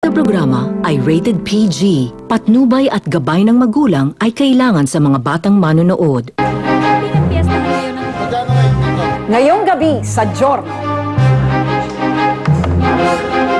na programa ay rated PG. Patnubay at gabay ng magulang ay kailangan sa mga batang manonood. Ngayong gabi sa Giorno.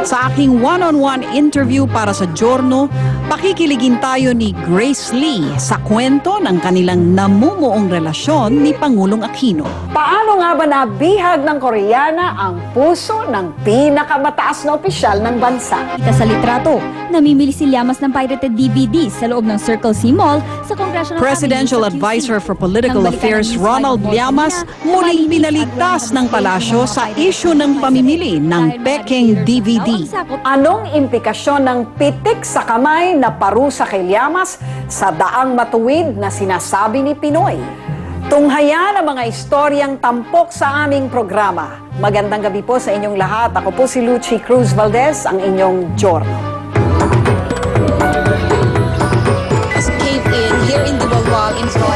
Sa aking one-on-one interview para sa Giorno, pakikiligin tayo ni Grace Lee sa kwento ng kanilang namumuong relasyon ni Pangulong Aquino. Paano nga ba nabihag ng Koreana ang puso ng pinakamataas na opisyal ng bansa? Kita sa litrato, namimili si Llamas ng pirated DVD sa loob ng Circle C Mall sa Congressional Presidential Avenue sa QC. Advisor for Political Nang balikan Affairs ng Ronald slide Llamas niya, muling malinis pinaligtas at ng palasyo sa isyu ng pamimili ng Peking DVD. Anong implikasyon ng pitik sa kamay na parusa kay Llamas sa daang matuwid na sinasabi ni Pinoy? Tunghayan ang mga istoryang tampok sa aming programa. Magandang gabi po sa inyong lahat. Ako po si Lucy Cruz Valdez, ang inyong Giorno. Caved in here in Duwag in Israel.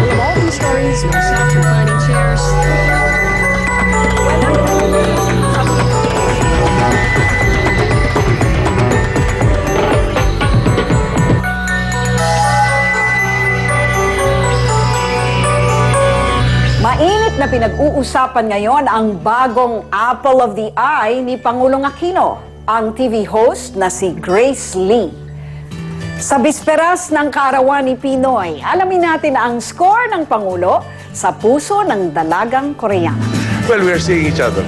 We have all these stories, no staff reclining chairs. Mainit na pinag-uusapan ngayon ang bagong Apple of the Eye ni Pangulong Aquino, ang TV host na si Grace Lee. Sa bisperas ng kaarawan ni Pinoy, alamin natin ang score ng Pangulo sa puso ng dalagang Koreana. Well, we're seeing each other.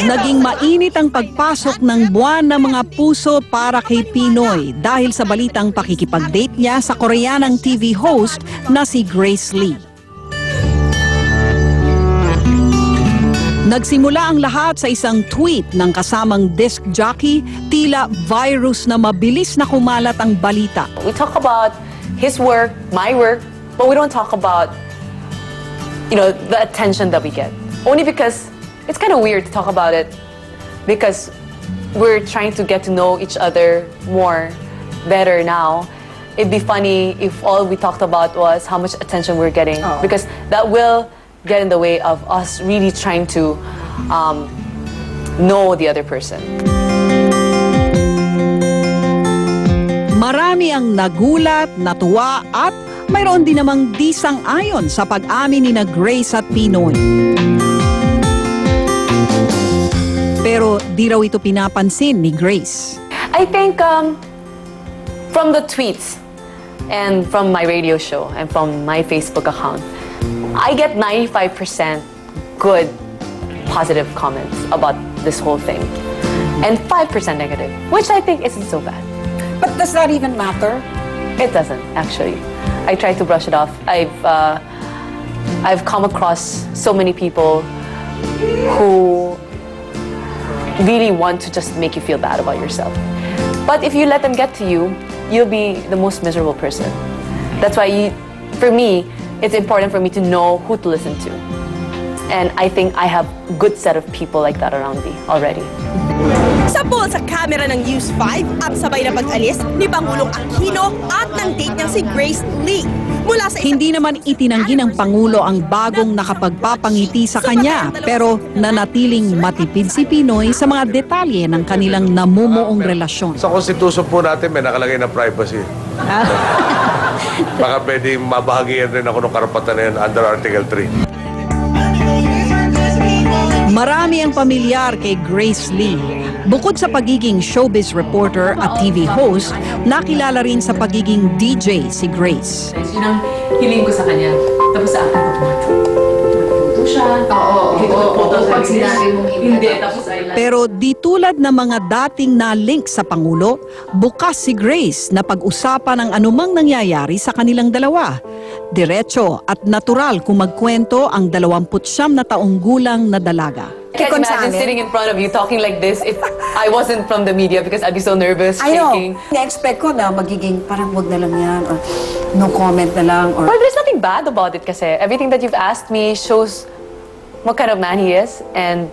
Naging mainit ang pagpasok ng buwan ng mga puso para kay Pinoy dahil sa balitang pakikipag-date niya sa Koreanang TV host na si Grace Lee. Nagsimula ang lahat sa isang tweet ng kasamang disc jockey, tila virus na mabilis na kumalat ang balita. We talk about his work, my work, but we don't talk about, the attention that we get. Only because it's kind of weird to talk about it because we're trying to get to know each other better now. It'd be funny if all we talked about was how much attention we're getting because that will get in the way of us really trying to know the other person. Marami ang nagulat, natuwa at mayroon din namang disang-ayon sa pag-amin ni na Grace at Pinoy. Pero di raw ito pinapansin ni Grace. I think from the tweets and from my radio show and from my Facebook account, I get 95% good, positive comments about this whole thing, and 5% negative, which I think isn't so bad. But does that even matter? It doesn't, actually. I try to brush it off. I've come across so many people who really want to just make you feel bad about yourself. But if you let them get to you, you'll be the most miserable person. That's why, for me, it's important for me to know who to listen to. And I think I have a good set of people like that around me already. Sapol sa camera ng News 5 at sabay na pag-alis ni Pangulong Aquino at ng date niyang si Grace Lee. Mula sa Hindi naman itinanggi ng Pangulo ang bagong nakapagpapangiti sa kanya, pero nanatiling matipid si Pinoy sa mga detalye ng kanilang namumuong relasyon. Sa konstitusyon po natin may nakalagay na privacy. Baka pwedeng mabahagian rin ako ng karapatan na yun under Article 3. Marami ang pamilyar kay Grace Lee. Bukod sa pagiging showbiz reporter at TV host, nakilala rin sa pagiging DJ si Grace. Yun ang hiling ko sa kanya. Tapos sa akin, matuto siya. Pag sinabi mong hindi, tapos Pero di tulad ng mga dating na-link sa Pangulo, bukas si Grace na pag-usapan ang anumang nangyayari sa kanilang dalawa. Diretso at natural kung magkwento ang 29 na taong gulang na dalaga. I can't imagine sitting in front of you talking like this if I wasn't from the media because I'd be so nervous, shaking. Na-expect ko na magiging parang wag na lang yan or no comment na lang. Or... Well, there's nothing bad about it kasi everything that you've asked me shows what kind of man he is, and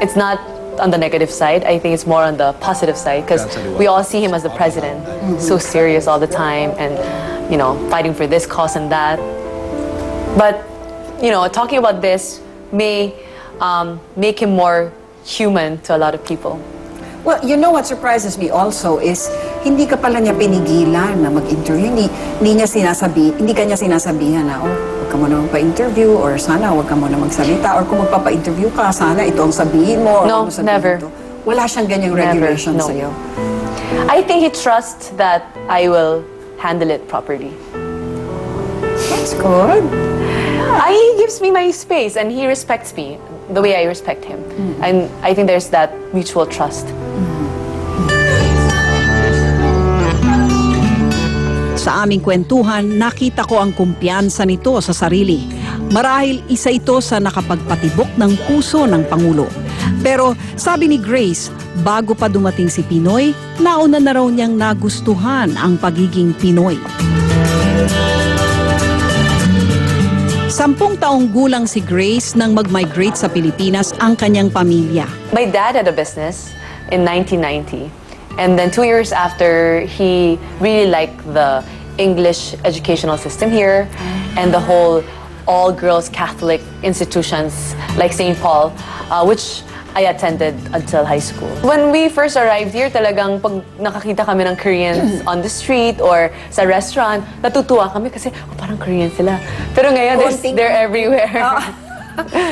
it's not on the negative side. I think it's more on the positive side because we all see him as the president, so serious all the time and, fighting for this cause and that. But, talking about this may make him more human to a lot of people. Well, you know what surprises me also is hindi ka pala niya pinigilan na mag-interview. Hindi ka niya sinasabihan na, huwag ka muna magpa-interview or sana huwag ka muna magsalita or kung magpapa-interview ka, sana ito ang sabihin mo. Or No, ano sabihin never. ito. Wala siyang ganyang Never, regulation no. sa'yo. I think he trusts that I will handle it properly. That's good. He gives me my space and he respects me the way I respect him. And I think there's that mutual trust. Sa aming kwentuhan, nakita ko ang kumpiyansa nito sa sarili. Marahil isa ito sa nakapagpatibok ng puso ng Pangulo. Pero sabi ni Grace, bago pa dumating si Pinoy, nauna na raw niyang nagustuhan ang pagiging Pinoy. 10 taong gulang si Grace nang mag-migrate sa Pilipinas ang kanyang pamilya. My dad had a business in 1990. And then 2 years after, he really liked the English educational system here and the whole all-girls Catholic institutions like St. Paul, which I attended until high school. When we first arrived here, talagang pag nakakita kami ng Koreans on the street or sa restaurant, natutuwa kami kasi parang Korean sila. Pero ngayon, they're everywhere.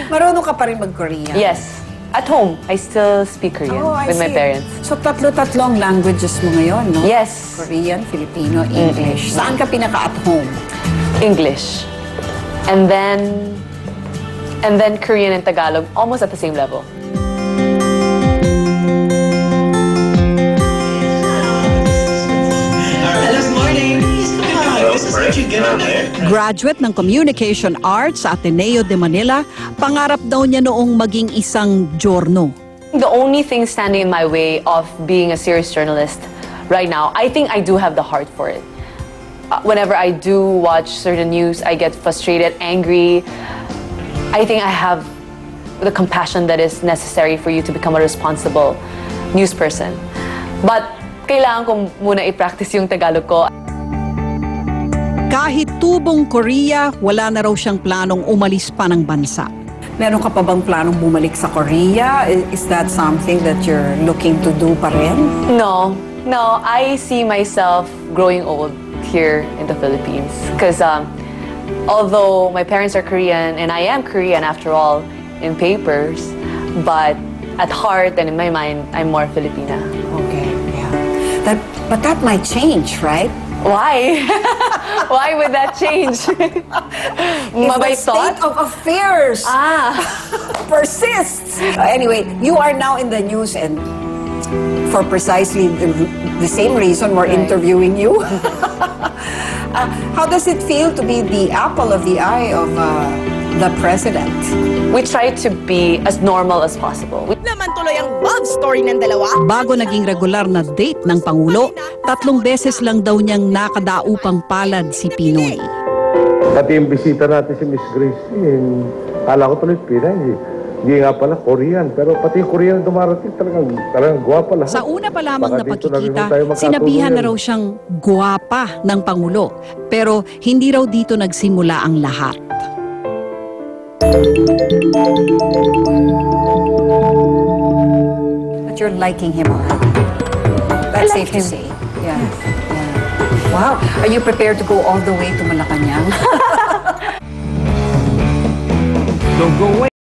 Marunong ka pa rin mag-Korean? Yes. At home, I still speak Korean I with my see. parents. So, tatlo-tatlong languages mo ngayon, no? Yes. Korean, Filipino, English. Saan ka pinaka-at home? English. And then Korean and Tagalog, almost at the same level. Graduate ng Communication Arts sa Ateneo de Manila, pangarap daw niya noong maging isang giorno. The only thing standing in my way of being a serious journalist right now, I think I do have the heart for it. Whenever I do watch certain news, I get frustrated, angry. I think I have the compassion that is necessary for you to become a responsible news person. But kailangan ko muna i-practice yung Tagalog ko. Kahit tubong Korea, wala na raw siyang planong umalis pa ng bansa. Meron ka pa bang planong bumalik sa Korea? Is that something that you're looking to do pa rin? No, I see myself growing old here in the Philippines. Because although my parents are Korean, and I am Korean after all in papers, but at heart and in my mind, I'm more Filipina. Okay, yeah. But that might change, right? Why? Why would that change? If Mabay the state of affairs persists. Anyway, you are now in the news and for precisely the same reason we're interviewing you. How does it feel to be the apple of the eye of the president? We try to be as normal as possible. Laman tuloy ang love story ng dalawa. Bago naging regular na date ng Pangulo, 3 beses lang daw niyang nakadaupang palad si Pinoy. Pati yung bisita natin si Miss Grace, kala ko tuloy Pinay. Hindi nga pala Korean, pero pati yung Korean dumarating talagang gwapa lahat. Sa una pa lamang na Baka dito na rin pagkikita, tayo magkatuluyan. sinabihan na raw siyang gwapa ng Pangulo. Pero hindi raw dito nagsimula ang lahat. But you're liking him already. That's safe to say. Yeah. Wow. Are you prepared to go all the way to Malacanang? Don't go away.